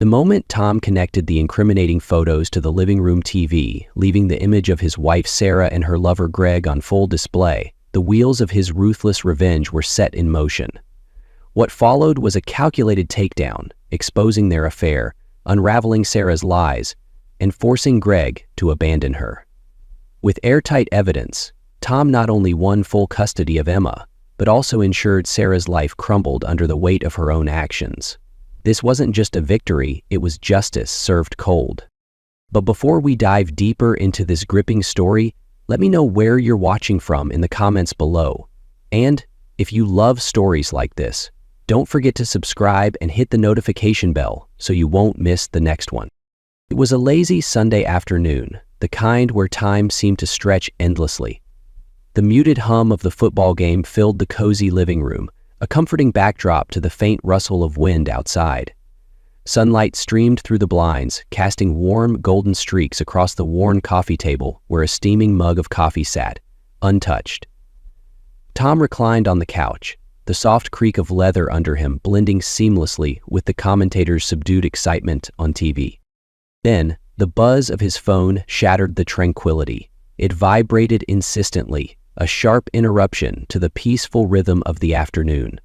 The moment Tom connected the incriminating photos to the living room TV, leaving the image of his wife Sarah and her lover Greg on full display, the wheels of his ruthless revenge were set in motion. What followed was a calculated takedown, exposing their affair, unraveling Sarah's lies, and forcing Greg to abandon her. With airtight evidence, Tom not only won full custody of Emma, but also ensured Sarah's life crumbled under the weight of her own actions. This wasn't just a victory, it was justice served cold. But before we dive deeper into this gripping story, let me know where you're watching from in the comments below. And if you love stories like this, don't forget to subscribe and hit the notification bell so you won't miss the next one. It was a lazy Sunday afternoon, the kind where time seemed to stretch endlessly. The muted hum of the football game filled the cozy living room, a comforting backdrop to the faint rustle of wind outside. Sunlight streamed through the blinds, casting warm, golden streaks across the worn coffee table where a steaming mug of coffee sat, untouched. Tom reclined on the couch, the soft creak of leather under him blending seamlessly with the commentator's subdued excitement on TV. Then, the buzz of his phone shattered the tranquility. It vibrated insistently, a sharp interruption to the peaceful rhythm of the afternoon.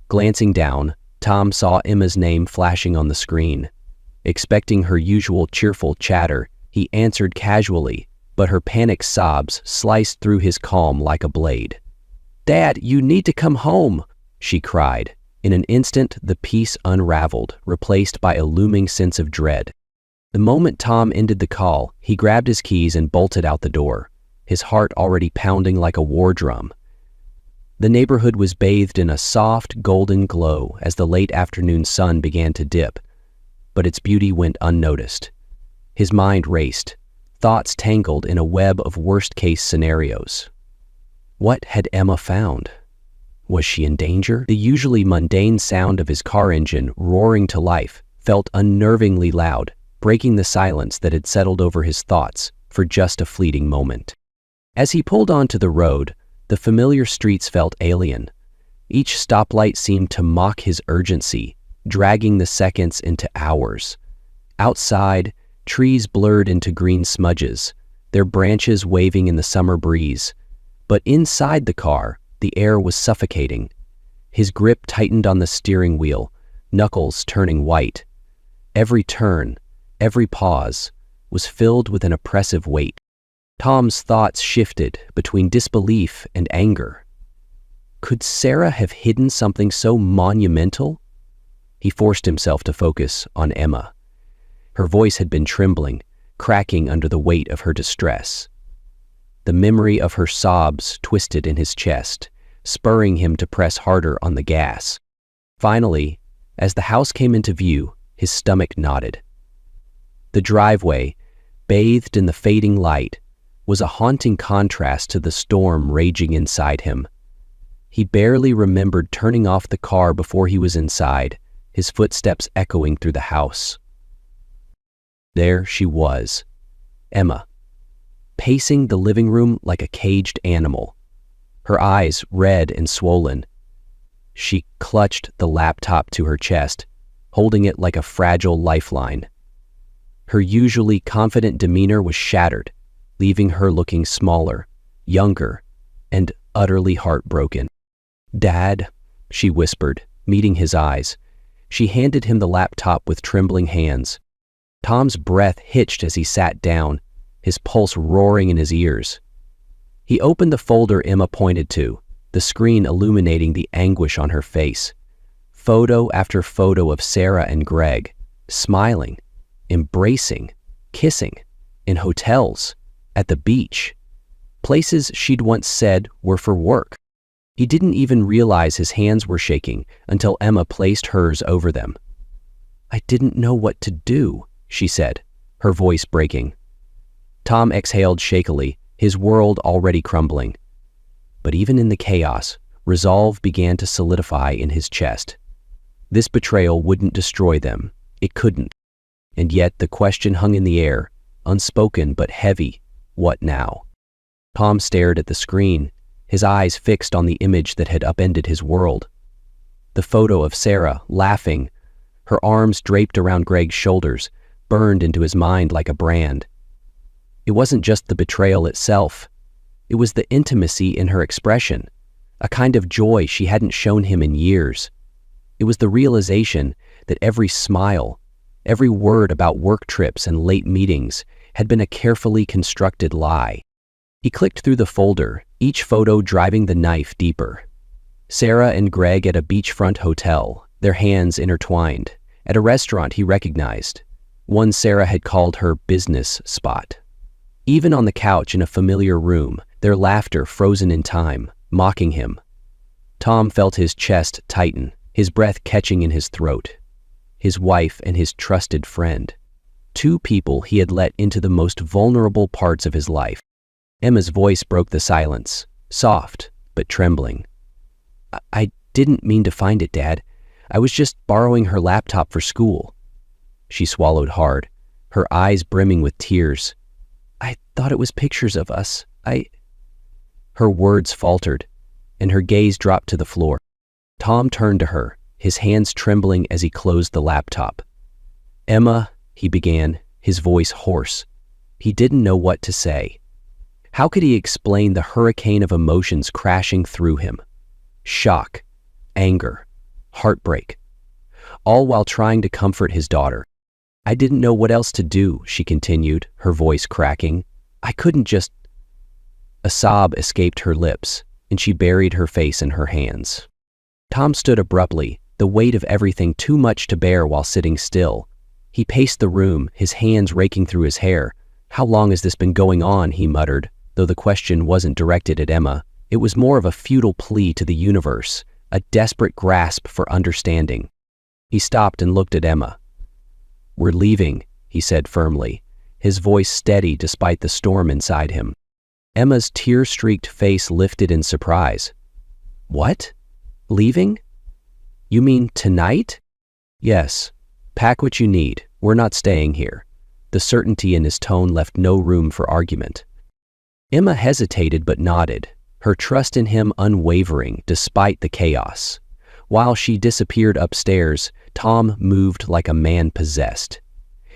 Glancing down, Tom saw Emma's name flashing on the screen. Expecting her usual cheerful chatter, he answered casually, but her panicked sobs sliced through his calm like a blade. "Dad, you need to come home," she cried. In an instant, the peace unraveled, replaced by a looming sense of dread. The moment Tom ended the call, he grabbed his keys and bolted out the door, his heart already pounding like a war drum. The neighborhood was bathed in a soft, golden glow as the late afternoon sun began to dip, but its beauty went unnoticed. His mind raced, thoughts tangled in a web of worst-case scenarios. What had Emma found? Was she in danger? The usually mundane sound of his car engine roaring to life felt unnervingly loud, breaking the silence that had settled over his thoughts for just a fleeting moment. As he pulled onto the road, the familiar streets felt alien. Each stoplight seemed to mock his urgency, dragging the seconds into hours. Outside, trees blurred into green smudges, their branches waving in the summer breeze. But inside the car, the air was suffocating. His grip tightened on the steering wheel, knuckles turning white. Every turn, every pause, was filled with an oppressive weight. Tom's thoughts shifted between disbelief and anger. Could Sarah have hidden something so monumental? He forced himself to focus on Emma. Her voice had been trembling, cracking under the weight of her distress. The memory of her sobs twisted in his chest, spurring him to press harder on the gas. Finally, as the house came into view, his stomach knotted. The driveway, bathed in the fading light, was a haunting contrast to the storm raging inside him. He barely remembered turning off the car before he was inside, his footsteps echoing through the house. There she was, Emma, pacing the living room like a caged animal, her eyes red and swollen. She clutched the laptop to her chest, holding it like a fragile lifeline. Her usually confident demeanor was shattered, leaving her looking smaller, younger, and utterly heartbroken. "Dad," she whispered, meeting his eyes. She handed him the laptop with trembling hands. Tom's breath hitched as he sat down, his pulse roaring in his ears. He opened the folder Emma pointed to, the screen illuminating the anguish on her face. Photo after photo of Sarah and Greg, smiling, embracing, kissing, in hotels, at the beach, places she'd once said were for work. He didn't even realize his hands were shaking until Emma placed hers over them. "I didn't know what to do," she said, her voice breaking. Tom exhaled shakily, his world already crumbling. But even in the chaos, resolve began to solidify in his chest. This betrayal wouldn't destroy them. It couldn't. And yet the question hung in the air, unspoken but heavy. What now? Tom stared at the screen, his eyes fixed on the image that had upended his world. The photo of Sarah, laughing, Her arms draped around Greg's shoulders, burned into his mind like a brand. It wasn't just the betrayal itself. It was the intimacy in her expression, a kind of joy she hadn't shown him in years. It was the realization that every smile, every word about work trips and late meetings had been a carefully constructed lie. He clicked through the folder, each photo driving the knife deeper. Sarah and Greg at a beachfront hotel, their hands intertwined. At a restaurant he recognized. One Sarah had called her business spot. Even on the couch in a familiar room, their laughter frozen in time, mocking him. Tom felt his chest tighten, his breath catching in his throat. His wife and his trusted friend. Two people he had let into the most vulnerable parts of his life. Emma's voice broke the silence, soft but trembling. I didn't mean to find it, Dad. I was just borrowing her laptop for school. She swallowed hard, her eyes brimming with tears. I thought it was pictures of us. Her words faltered, and her gaze dropped to the floor. Tom turned to her, his hands trembling as he closed the laptop. Emma, he began, his voice hoarse. He didn't know what to say. How could he explain the hurricane of emotions crashing through him? Shock, anger, heartbreak, all while trying to comfort his daughter. I didn't know what else to do, she continued, her voice cracking. I couldn't just... A sob escaped her lips, and she buried her face in her hands. Tom stood abruptly, the weight of everything too much to bear while sitting still. He paced the room, his hands raking through his hair. How long has this been going on, he muttered, though the question wasn't directed at Emma. It was more of a futile plea to the universe, a desperate grasp for understanding. He stopped and looked at Emma. We're leaving, he said firmly, his voice steady despite the storm inside him. Emma's tear-streaked face lifted in surprise. What? Leaving? You mean tonight? Yes. Pack what you need. We're not staying here. The certainty in his tone left no room for argument. Emma hesitated but nodded, her trust in him unwavering despite the chaos. While she disappeared upstairs, Tom moved like a man possessed.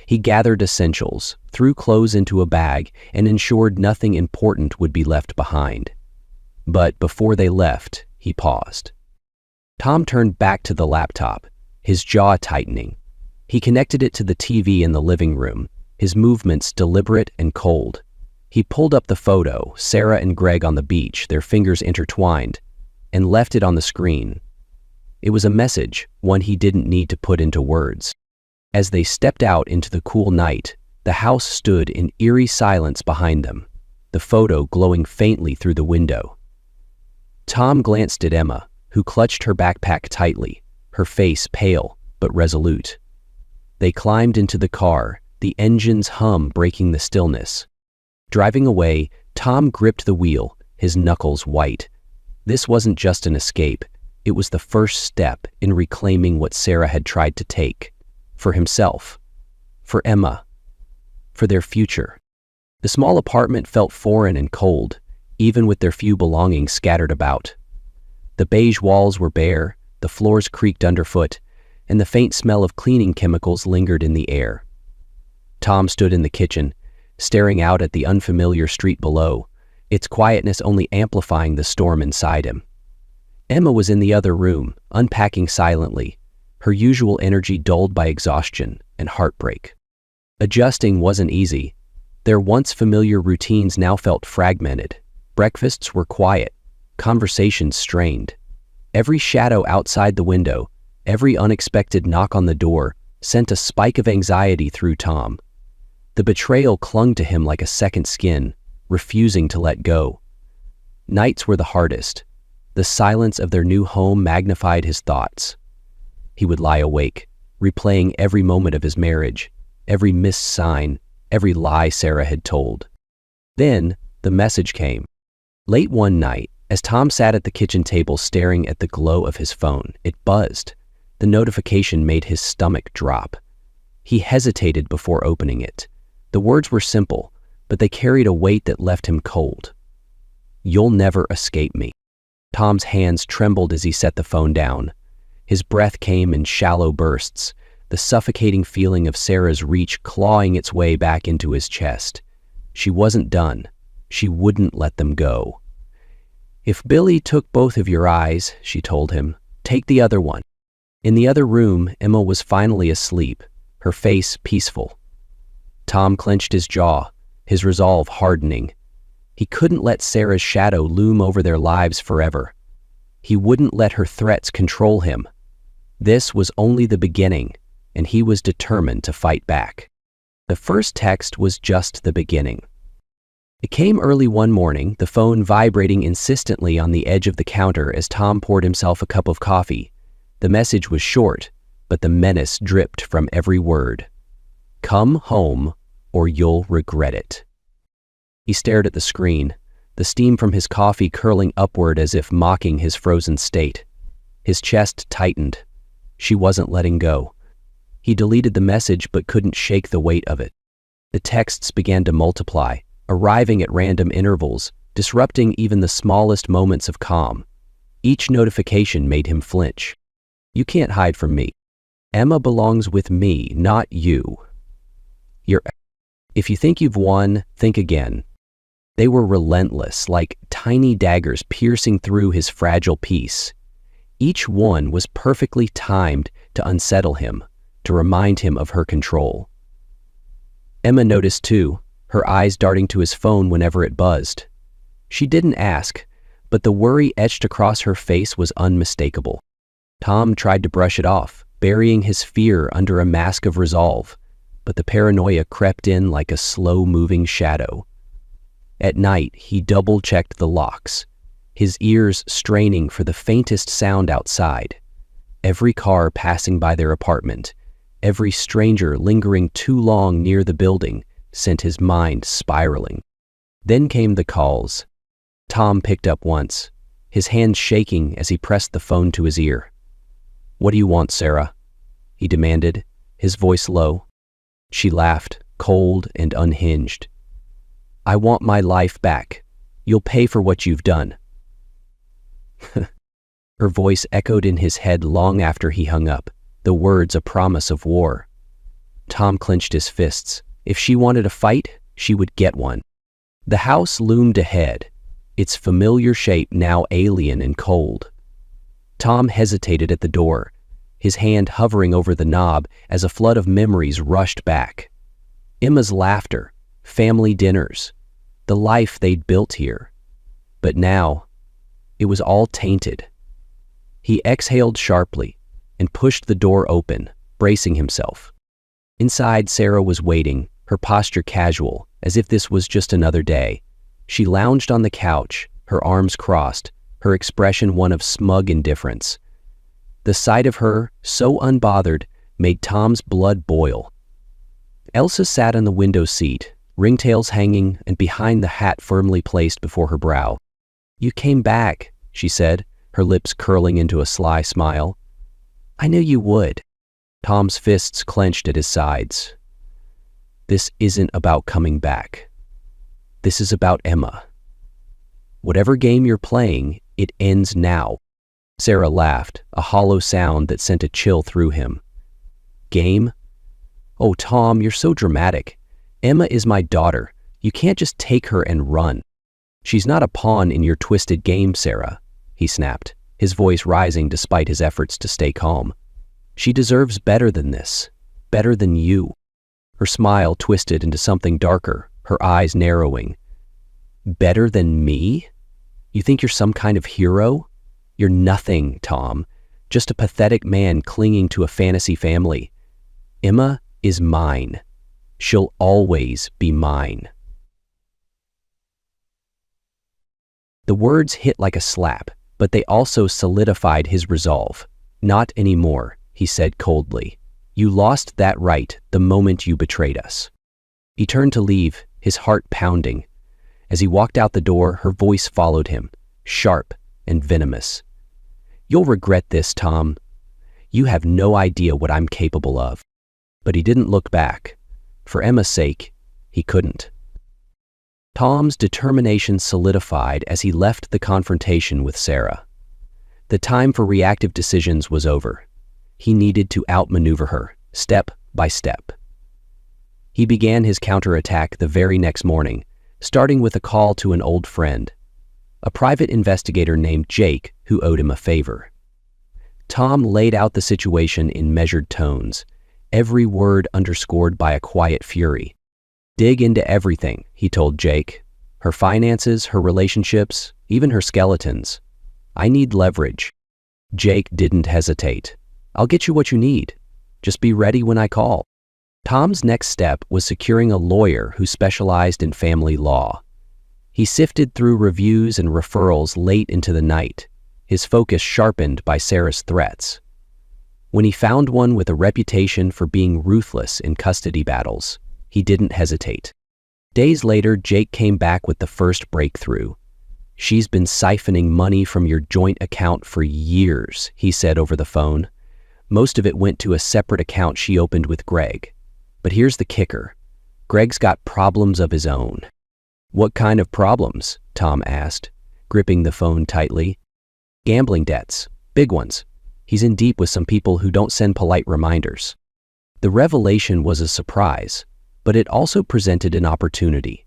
He gathered essentials, threw clothes into a bag, and ensured nothing important would be left behind. But before they left, he paused. Tom turned back to the laptop, his jaw tightening. He connected it to the TV in the living room, his movements deliberate and cold. He pulled up the photo, Sarah and Greg on the beach, their fingers intertwined, and left it on the screen. It was a message, one he didn't need to put into words. As they stepped out into the cool night, the house stood in eerie silence behind them, the photo glowing faintly through the window. Tom glanced at Emma, who clutched her backpack tightly, her face pale but resolute. They climbed into the car, the engine's hum breaking the stillness. Driving away, Tom gripped the wheel, his knuckles white. This wasn't just an escape. It was the first step in reclaiming what Sarah had tried to take. For himself. For Emma. For their future. The small apartment felt foreign and cold, even with their few belongings scattered about. The beige walls were bare, the floors creaked underfoot, and the faint smell of cleaning chemicals lingered in the air. Tom stood in the kitchen, staring out at the unfamiliar street below, its quietness only amplifying the storm inside him. Emma was in the other room, unpacking silently, her usual energy dulled by exhaustion and heartbreak. Adjusting wasn't easy. Their once familiar routines now felt fragmented. Breakfasts were quiet, conversations strained. Every shadow outside the window, every unexpected knock on the door, sent a spike of anxiety through Tom. The betrayal clung to him like a second skin, refusing to let go. Nights were the hardest. The silence of their new home magnified his thoughts. He would lie awake, replaying every moment of his marriage, every missed sign, every lie Sarah had told. Then, the message came. Late one night, as Tom sat at the kitchen table staring at the glow of his phone, it buzzed. The notification made his stomach drop. He hesitated before opening it. The words were simple, but they carried a weight that left him cold. You'll never escape me. Tom's hands trembled as he set the phone down. His breath came in shallow bursts, the suffocating feeling of Sarah's reach clawing its way back into his chest. She wasn't done. She wouldn't let them go. "If Billy took both of your eyes," she told him, "take the other one." In the other room, Emma was finally asleep, her face peaceful. Tom clenched his jaw, his resolve hardening. He couldn't let Sarah's shadow loom over their lives forever. He wouldn't let her threats control him. This was only the beginning, and he was determined to fight back. The first text was just the beginning. It came early one morning, the phone vibrating insistently on the edge of the counter as Tom poured himself a cup of coffee. The message was short, but the menace dripped from every word. "Come home, or you'll regret it." He stared at the screen, the steam from his coffee curling upward as if mocking his frozen state. His chest tightened. She wasn't letting go. He deleted the message but couldn't shake the weight of it. The texts began to multiply, arriving at random intervals, disrupting even the smallest moments of calm. Each notification made him flinch. "You can't hide from me. Emma belongs with me, not you. If you think you've won, think again." They were relentless, like tiny daggers piercing through his fragile peace. Each one was perfectly timed to unsettle him, to remind him of her control. Emma noticed too, her eyes darting to his phone whenever it buzzed. She didn't ask, but the worry etched across her face was unmistakable. Tom tried to brush it off, burying his fear under a mask of resolve, but the paranoia crept in like a slow-moving shadow. At night, he double-checked the locks, his ears straining for the faintest sound outside. Every car passing by their apartment, every stranger lingering too long near the building, sent his mind spiraling. Then came the calls. Tom picked up once, his hands shaking as he pressed the phone to his ear. "What do you want, Sarah?" he demanded, his voice low. She laughed, cold and unhinged. "I want my life back. You'll pay for what you've done." Her voice echoed in his head long after he hung up, the words a promise of war. Tom clenched his fists. If she wanted a fight, she would get one. The house loomed ahead, its familiar shape now alien and cold. Tom hesitated at the door, his hand hovering over the knob as a flood of memories rushed back. Emma's laughter, family dinners, the life they'd built here. But now, it was all tainted. He exhaled sharply and pushed the door open, bracing himself. Inside, Sarah was waiting, her posture casual, as if this was just another day. She lounged on the couch, her arms crossed, her expression one of smug indifference. The sight of her, so unbothered, made Tom's blood boil. Elsa sat on the window seat, ringtails hanging and behind the hat firmly placed before her brow. "You came back," she said, her lips curling into a sly smile. "I knew you would." Tom's fists clenched at his sides. "This isn't about coming back. This is about Emma. Whatever game you're playing, it ends now." Sarah laughed, a hollow sound that sent a chill through him. "Game? Oh, Tom, you're so dramatic. Emma is my daughter. You can't just take her and run." "She's not a pawn in your twisted game, Sarah," he snapped, his voice rising despite his efforts to stay calm. "She deserves better than this, better than you." Her smile twisted into something darker, her eyes narrowing. "Better than me? You think you're some kind of hero? You're nothing, Tom, just a pathetic man clinging to a fantasy family. Emma is mine. She'll always be mine." The words hit like a slap, but they also solidified his resolve. "Not anymore," he said coldly. "You lost that right the moment you betrayed us." He turned to leave, his heart pounding. As he walked out the door, her voice followed him, sharp and venomous. "You'll regret this, Tom. You have no idea what I'm capable of." But he didn't look back. For Emma's sake, he couldn't. Tom's determination solidified as he left the confrontation with Sarah. The time for reactive decisions was over. He needed to outmaneuver her, step by step. He began his counterattack the very next morning, starting with a call to an old friend, a private investigator named Jake who owed him a favor. Tom laid out the situation in measured tones, every word underscored by a quiet fury. "Dig into everything," he told Jake. "Her finances, her relationships, even her skeletons. I need leverage." Jake didn't hesitate. "I'll get you what you need. Just be ready when I call." Tom's next step was securing a lawyer who specialized in family law. He sifted through reviews and referrals late into the night, his focus sharpened by Sarah's threats. When he found one with a reputation for being ruthless in custody battles, he didn't hesitate. Days later, Jake came back with the first breakthrough. "She's been siphoning money from your joint account for years," he said over the phone. "Most of it went to a separate account she opened with Greg. But here's the kicker. Greg's got problems of his own." "What kind of problems?" Tom asked, gripping the phone tightly. "Gambling debts. Big ones. He's in deep with some people who don't send polite reminders." The revelation was a surprise, but it also presented an opportunity.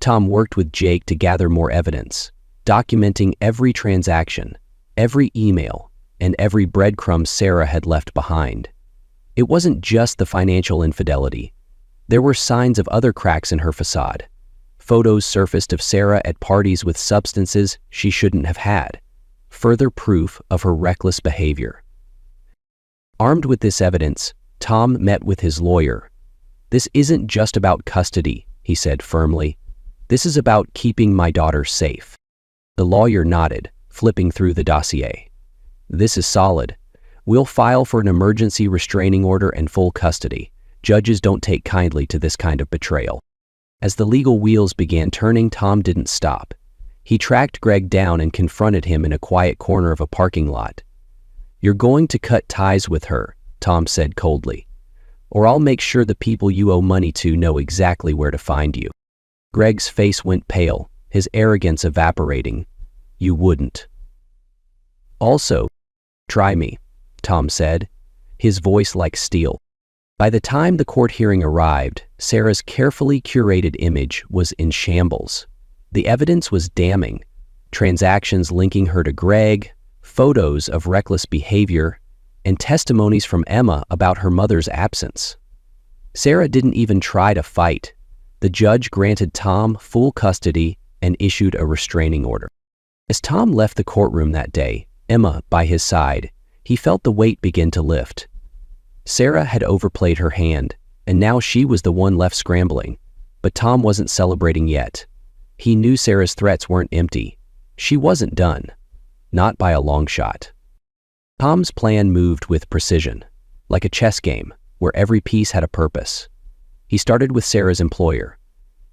Tom worked with Jake to gather more evidence, documenting every transaction, every email, and every breadcrumb Sarah had left behind. It wasn't just the financial infidelity. There were signs of other cracks in her facade. Photos surfaced of Sarah at parties with substances she shouldn't have had, further proof of her reckless behavior. Armed with this evidence, Tom met with his lawyer. "This isn't just about custody," he said firmly. "This is about keeping my daughter safe." The lawyer nodded, flipping through the dossier. "This is solid. We'll file for an emergency restraining order and full custody. Judges don't take kindly to this kind of betrayal." As the legal wheels began turning, Tom didn't stop. He tracked Greg down and confronted him in a quiet corner of a parking lot. "You're going to cut ties with her," Tom said coldly, "or I'll make sure the people you owe money to know exactly where to find you." Greg's face went pale, his arrogance evaporating. "You wouldn't." "Also, try me," Tom said, his voice like steel. By the time the court hearing arrived, Sarah's carefully curated image was in shambles. The evidence was damning. Transactions linking her to Greg, photos of reckless behavior, and testimonies from Emma about her mother's absence. Sarah didn't even try to fight. The judge granted Tom full custody and issued a restraining order. As Tom left the courtroom that day, Emma by his side, he felt the weight begin to lift. Sarah had overplayed her hand, and now she was the one left scrambling. But Tom wasn't celebrating yet. He knew Sarah's threats weren't empty. She wasn't done. Not by a long shot. Tom's plan moved with precision, like a chess game, where every piece had a purpose. He started with Sarah's employer.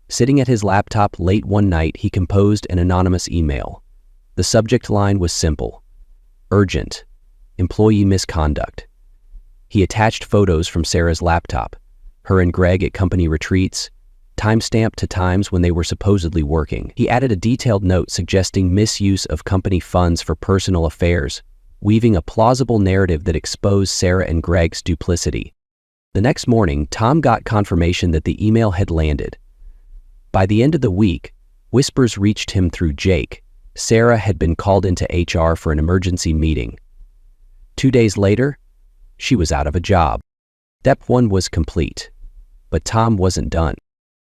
Sitting at his laptop late one night, he composed an anonymous email. The subject line was simple: urgent, employee misconduct. He attached photos from Sarah's laptop, her and Greg at company retreats, timestamped to times when they were supposedly working. He added a detailed note suggesting misuse of company funds for personal affairs, weaving a plausible narrative that exposed Sarah and Greg's duplicity. The next morning, Tom got confirmation that the email had landed. By the end of the week, whispers reached him through Jake. Sarah had been called into HR for an emergency meeting. 2 days later, she was out of a job. Step 1 was complete. But Tom wasn't done.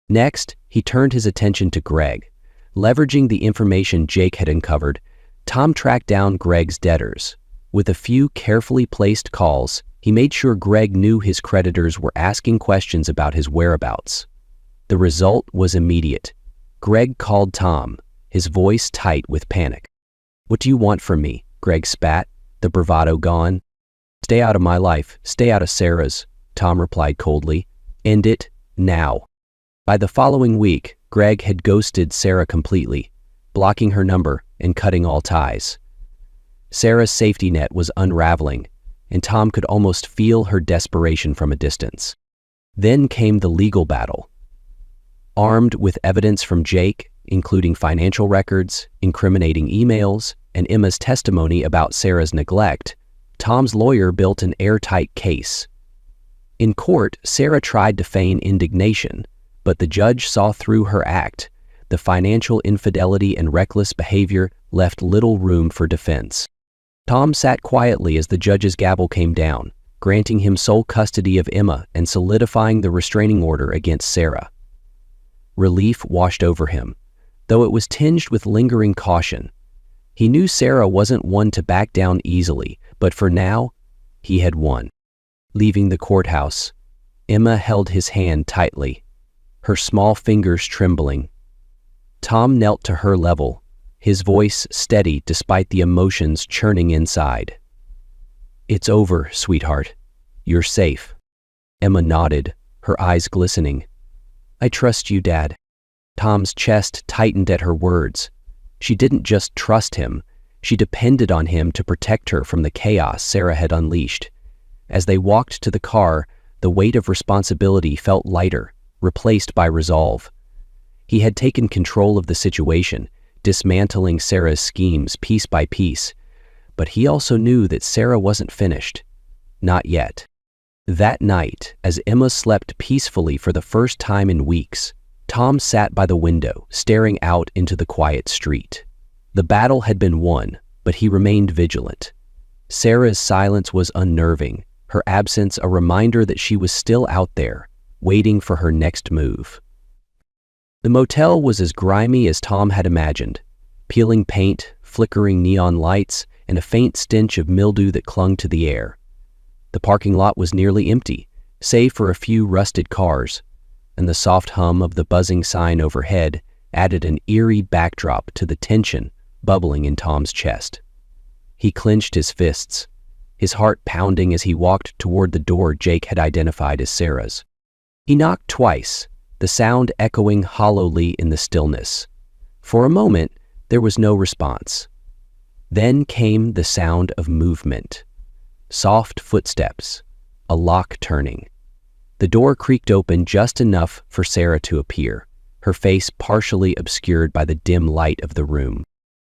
Next, he turned his attention to Greg. Leveraging the information Jake had uncovered, Tom tracked down Greg's debtors. With a few carefully placed calls, he made sure Greg knew his creditors were asking questions about his whereabouts. The result was immediate. Greg called Tom, his voice tight with panic. "What do you want from me?" Greg spat, the bravado gone. "Stay out of my life. Stay out of Sarah's," Tom replied coldly. "End it, now." By the following week, Greg had ghosted Sarah completely, blocking her number and cutting all ties. Sarah's safety net was unraveling, and Tom could almost feel her desperation from a distance. Then came the legal battle. Armed with evidence from Jake, including financial records, incriminating emails, and Emma's testimony about Sarah's neglect, Tom's lawyer built an airtight case. In court, Sarah tried to feign indignation, but the judge saw through her act. The financial infidelity and reckless behavior left little room for defense. Tom sat quietly as the judge's gavel came down, granting him sole custody of Emma and solidifying the restraining order against Sarah. Relief washed over him, though it was tinged with lingering caution. He knew Sarah wasn't one to back down easily, but for now, he had won. Leaving the courthouse, Emma held his hand tightly, her small fingers trembling. Tom knelt to her level, his voice steady despite the emotions churning inside. "It's over, sweetheart. You're safe." Emma nodded, her eyes glistening. "I trust you, Dad." Tom's chest tightened at her words. She didn't just trust him, she depended on him to protect her from the chaos Sarah had unleashed. As they walked to the car, the weight of responsibility felt lighter, replaced by resolve. He had taken control of the situation, dismantling Sarah's schemes piece by piece, but he also knew that Sarah wasn't finished. Not yet. That night, as Emma slept peacefully for the first time in weeks, Tom sat by the window, staring out into the quiet street. The battle had been won, but he remained vigilant. Sarah's silence was unnerving, her absence a reminder that she was still out there, waiting for her next move. The motel was as grimy as Tom had imagined. Peeling paint, flickering neon lights, and a faint stench of mildew that clung to the air. The parking lot was nearly empty, save for a few rusted cars, and the soft hum of the buzzing sign overhead added an eerie backdrop to the tension bubbling in Tom's chest. He clenched his fists, his heart pounding as he walked toward the door Jake had identified as Sarah's. He knocked twice, the sound echoing hollowly in the stillness. For a moment, there was no response. Then came the sound of movement. Soft footsteps, a lock turning. The door creaked open just enough for Sarah to appear, her face partially obscured by the dim light of the room.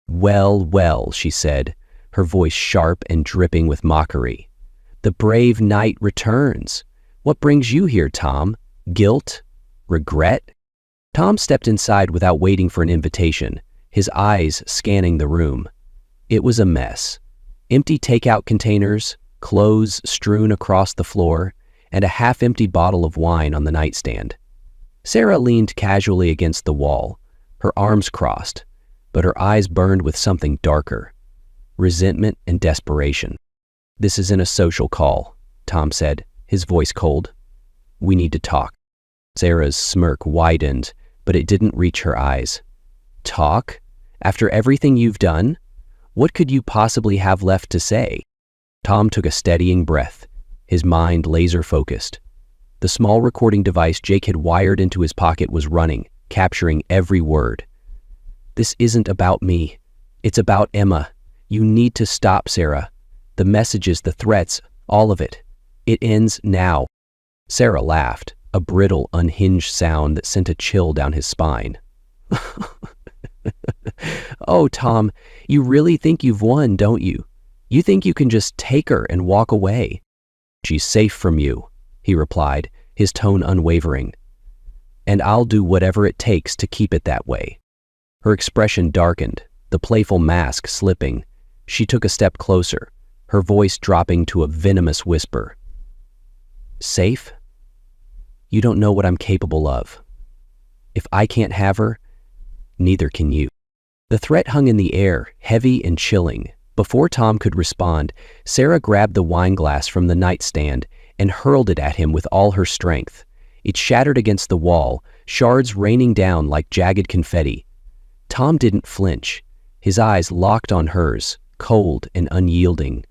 "Well, well," she said, her voice sharp and dripping with mockery. "The brave knight returns. What brings you here, Tom? Guilt? Regret?" Tom stepped inside without waiting for an invitation, his eyes scanning the room. It was a mess. Empty takeout containers, clothes strewn across the floor, and a half-empty bottle of wine on the nightstand. Sarah leaned casually against the wall, her arms crossed, but her eyes burned with something darker. Resentment and desperation. "This isn't a social call," Tom said, his voice cold. "We need to talk." Sarah's smirk widened, but it didn't reach her eyes. "Talk? After everything you've done? What could you possibly have left to say?" Tom took a steadying breath, his mind laser-focused. The small recording device Jake had wired into his pocket was running, capturing every word. "This isn't about me. It's about Emma. You need to stop, Sarah. The messages, the threats, all of it. It ends now." Sarah laughed, a brittle, unhinged sound that sent a chill down his spine. "Oh, Tom, you really think you've won, don't you? You think you can just take her and walk away?" "She's safe from you," he replied, his tone unwavering. "And I'll do whatever it takes to keep it that way." Her expression darkened, the playful mask slipping. She took a step closer, her voice dropping to a venomous whisper. "Safe? You don't know what I'm capable of. If I can't have her, neither can you." The threat hung in the air, heavy and chilling. Before Tom could respond, Sarah grabbed the wine glass from the nightstand and hurled it at him with all her strength. It shattered against the wall, shards raining down like jagged confetti. Tom didn't flinch, his eyes locked on hers, cold and unyielding.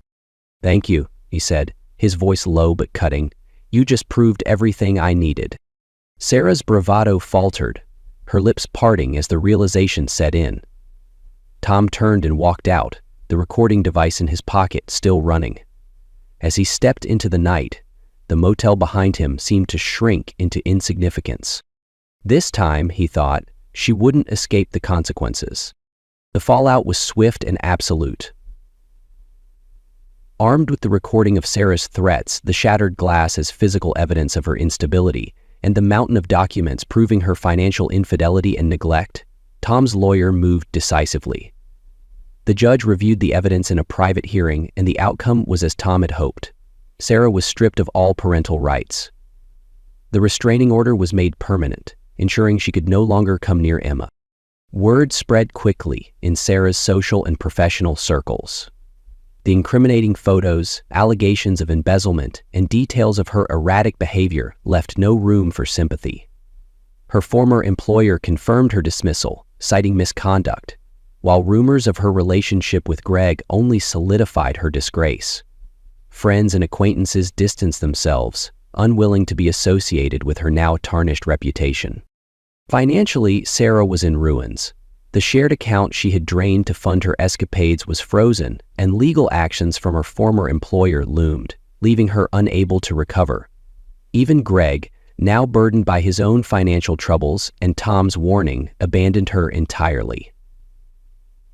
"Thank you," he said, his voice low but cutting. "You just proved everything I needed." Sarah's bravado faltered, her lips parting as the realization set in. Tom turned and walked out, the recording device in his pocket still running. As he stepped into the night, the motel behind him seemed to shrink into insignificance. This time, he thought, she wouldn't escape the consequences. The fallout was swift and absolute. Armed with the recording of Sarah's threats, the shattered glass as physical evidence of her instability, and the mountain of documents proving her financial infidelity and neglect, Tom's lawyer moved decisively. The judge reviewed the evidence in a private hearing, and the outcome was as Tom had hoped. Sarah was stripped of all parental rights. The restraining order was made permanent, ensuring she could no longer come near Emma. Word spread quickly in Sarah's social and professional circles. The incriminating photos, allegations of embezzlement, and details of her erratic behavior left no room for sympathy. Her former employer confirmed her dismissal, citing misconduct, while rumors of her relationship with Greg only solidified her disgrace. Friends and acquaintances distanced themselves, unwilling to be associated with her now tarnished reputation. Financially, Sarah was in ruins. The shared account she had drained to fund her escapades was frozen, and legal actions from her former employer loomed, leaving her unable to recover. Even Greg, now burdened by his own financial troubles and Tom's warning, abandoned her entirely.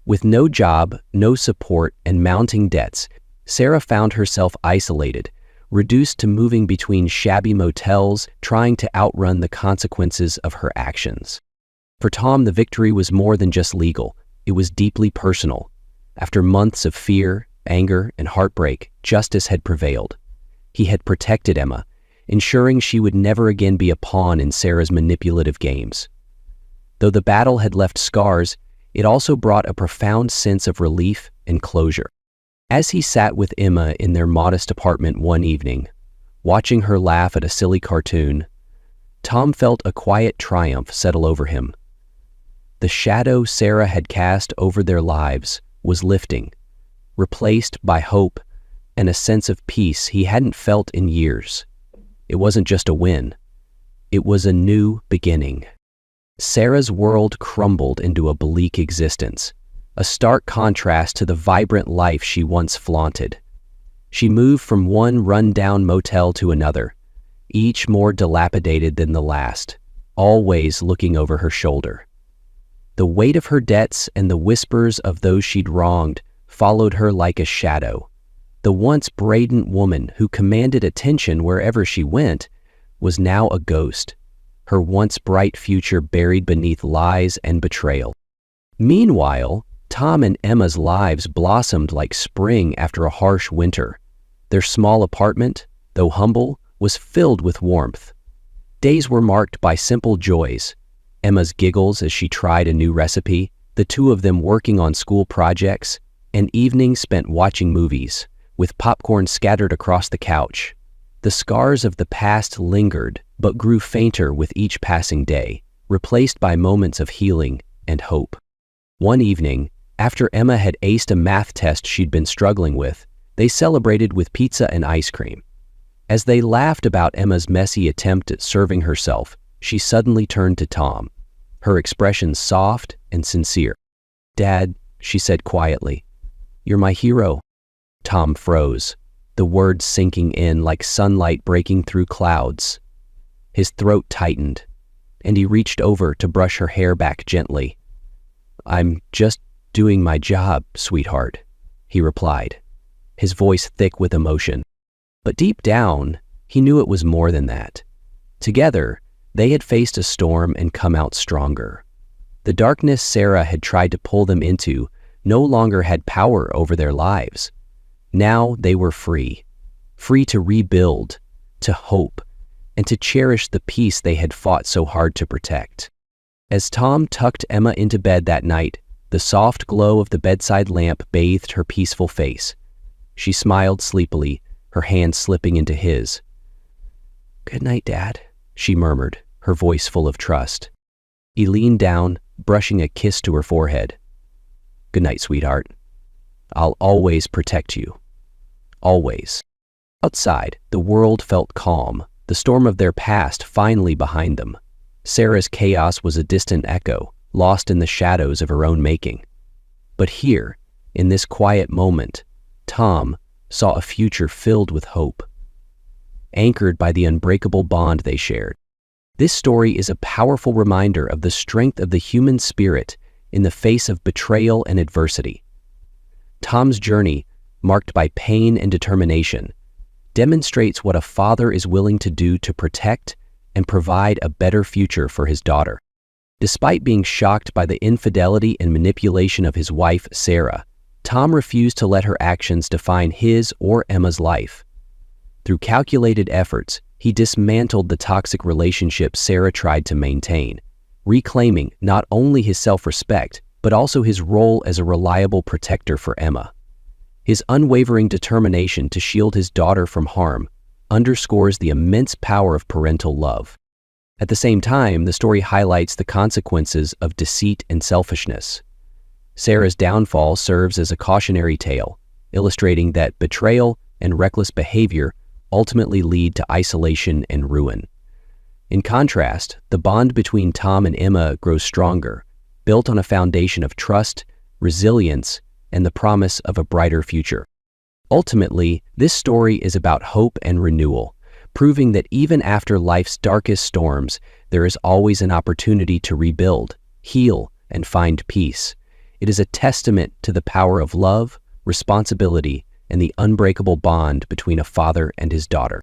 With no job, no support, and mounting debts, Sarah found herself isolated, reduced to moving between shabby motels, trying to outrun the consequences of her actions. For Tom, the victory was more than just legal. It was deeply personal. After months of fear, anger, and heartbreak, justice had prevailed. He had protected Emma, ensuring she would never again be a pawn in Sarah's manipulative games. Though the battle had left scars, it also brought a profound sense of relief and closure. As he sat with Emma in their modest apartment one evening, watching her laugh at a silly cartoon, Tom felt a quiet triumph settle over him. The shadow Sarah had cast over their lives was lifting, replaced by hope and a sense of peace he hadn't felt in years. It wasn't just a win. It was a new beginning. Sarah's world crumbled into a bleak existence, a stark contrast to the vibrant life she once flaunted. She moved from one run-down motel to another, each more dilapidated than the last, always looking over her shoulder. The weight of her debts and the whispers of those she'd wronged followed her like a shadow. The once brilliant woman who commanded attention wherever she went was now a ghost, her once bright future buried beneath lies and betrayal. Meanwhile, Tom and Emma's lives blossomed like spring after a harsh winter. Their small apartment, though humble, was filled with warmth. Days were marked by simple joys. Emma's giggles as she tried a new recipe, the two of them working on school projects, and evenings spent watching movies, with popcorn scattered across the couch. The scars of the past lingered, but grew fainter with each passing day, replaced by moments of healing and hope. One evening, after Emma had aced a math test she'd been struggling with, they celebrated with pizza and ice cream. As they laughed about Emma's messy attempt at serving herself, she suddenly turned to Tom, her expression soft and sincere. "Dad," she said quietly, "you're my hero." Tom froze, the words sinking in like sunlight breaking through clouds. His throat tightened, and he reached over to brush her hair back gently. "I'm just doing my job, sweetheart," he replied, his voice thick with emotion. But deep down, he knew it was more than that. Together, they had faced a storm and come out stronger. The darkness Sarah had tried to pull them into no longer had power over their lives. Now they were free to rebuild, to hope, and to cherish the peace they had fought so hard to protect. As Tom tucked Emma into bed that night, the soft glow of the bedside lamp bathed her peaceful face. She smiled sleepily, her hand slipping into his. "Good night, Dad," she murmured, her voice full of trust. He leaned down, brushing a kiss to her forehead. "Good night, sweetheart. I'll always protect you. Always." Outside, the world felt calm, the storm of their past finally behind them. Sarah's chaos was a distant echo, lost in the shadows of her own making. But here, in this quiet moment, Tom saw a future filled with hope, anchored by the unbreakable bond they shared. This story is a powerful reminder of the strength of the human spirit in the face of betrayal and adversity. Tom's journey, marked by pain and determination, demonstrates what a father is willing to do to protect and provide a better future for his daughter. Despite being shocked by the infidelity and manipulation of his wife, Sarah, Tom refused to let her actions define his or Emma's life. Through calculated efforts, he dismantled the toxic relationship Sarah tried to maintain, reclaiming not only his self-respect, but also his role as a reliable protector for Emma. His unwavering determination to shield his daughter from harm underscores the immense power of parental love. At the same time, the story highlights the consequences of deceit and selfishness. Sarah's downfall serves as a cautionary tale, illustrating that betrayal and reckless behavior ultimately lead to isolation and ruin. In contrast, the bond between Tom and Emma grows stronger, built on a foundation of trust, resilience, and the promise of a brighter future. Ultimately, this story is about hope and renewal, proving that even after life's darkest storms, there is always an opportunity to rebuild, heal, and find peace. It is a testament to the power of love, responsibility, and the unbreakable bond between a father and his daughter.